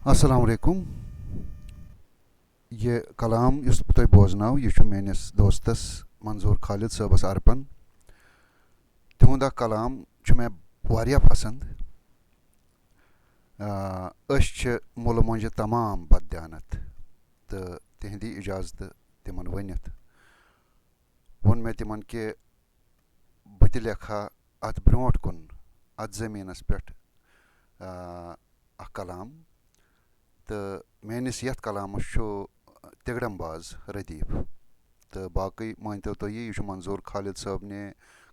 अस्सलाम वालेकुम। ये कलाम युस तुह बोजनाव यह मेनिस दोस्तस मंजूर खालिद सबस अर्पन। तिहुंद कलाम मे वारिया पसंद। मुल मुंज तमाम बददियानत तो तिहंदी इजाजत तिमन वनित वोन मे तिमन कि बह त लेखा अत ब्रोट कुन अत जमीनस पे कलाम तो मेनिस यथ कलामस तिगड़मबाज रदीफ तो बाकी मानतो तुह यह मंजूर खालिद साहब ने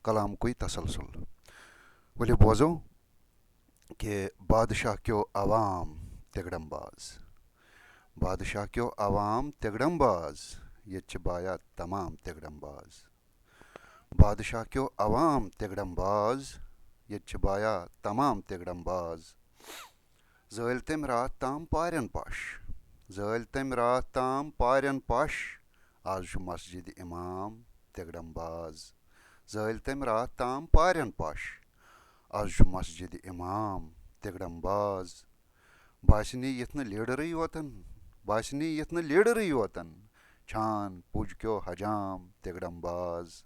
कलाम कोई तसलसल। वलियो बोजो कि बादशाह क्यों अवाम तिगड़मबाज, बादशाह क्यों अवाम तिगड़मबाज, ये बाया तमाम तिगड़मबाज, बादशाह क्यों अवाम तिगड़मबाज, ये बाया तमाम तिगड़मबाज। ज़ाइल तम रात ताम पारन पश, ज़ाइल तम रात ताम पारन पश, आज मस्जिद इमाम तिगड़मबाज, ज़ाइल तम रात ताम पारन पश, आज मस्जिद इमाम तिगड़मबाज। बासनी यथ लीडर योतन, बासनी यथ लीडर योतन, छान पुज क्यों हजाम तिगड़मबाज,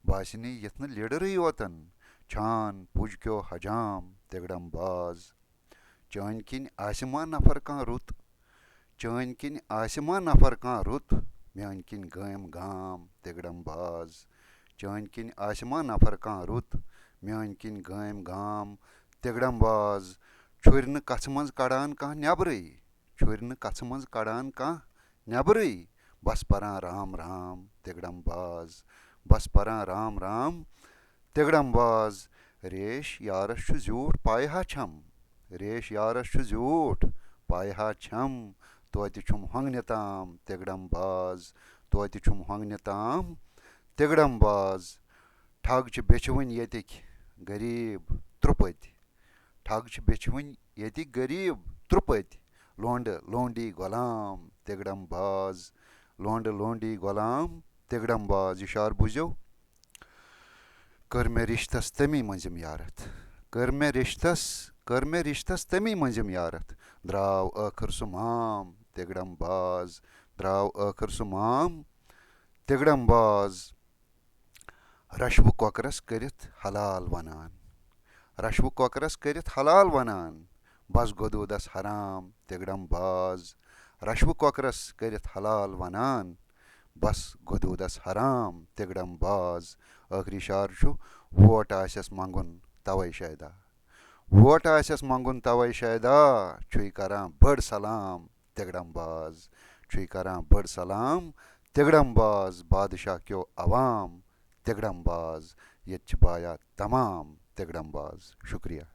बासनी यथ लीडर योतन, छान पुज क्यों हजाम तिगड़मबाज। चान किन आसमा नफर कह रुत, चान किन आसमा नफर कह रुत, मान किन गम गाम तिगड़मबाज, चान किन आसमा नफर कह रुत, मान किन गम गाम तिगड़मबाज। छुर न कथ मज कड़ान कह नबरई, छुर न कथ मज कड़ान कह नबरई, बस परान राम राम तिगड़मबाज, बस परान राम राम तिगड़मबाज। रेश यारस छु झूठ पाया छम, रेश यारस छु झूठ पाया छम, तोत छुम हंगन ताम तिगड़मबाज, तोत छुम हंगन ताम तिगड़मबाज। ठग छ बेचवन यतिक गरीब त्रुपत, ठग छ बेचवन यतिक गरीब त्रुपत, लोंड लोंडी गुलाम तिगड़मबाज, लोंड लोंडी गुलाम तिगड़मबाज। इशार बुझो। कर मे रिश्तस तमी मंजम यारत, कर मे रिश्तस, कर मे रिश्तस तमी मंजम यारत, द्राव आखर सुमाम तिगड़मबाज, द्राव आखर सुमाम तिगड़मबाज। रशव कोकरस करित हलाल वनान, रशव कोकरस करित हलाल वनान, बस गदूदस हराम तिगड़मबाज, रशव कोकरस करित हलाल वनान, बस गदूदस हराम तिगड़मबाज। आखिरी शार छु वोट आसस मंगुन तवै शायदा, वोट आसस मंगुन तवै शायदा, छुई करान बड़ सलाम तिगड़मबाज, छुई करान बड़ सलाम तिगड़मबाज। बादशाह क्यों अवाम तिगड़मबाज, ये बाया तमाम तिगड़मबाज। शुक्रिया।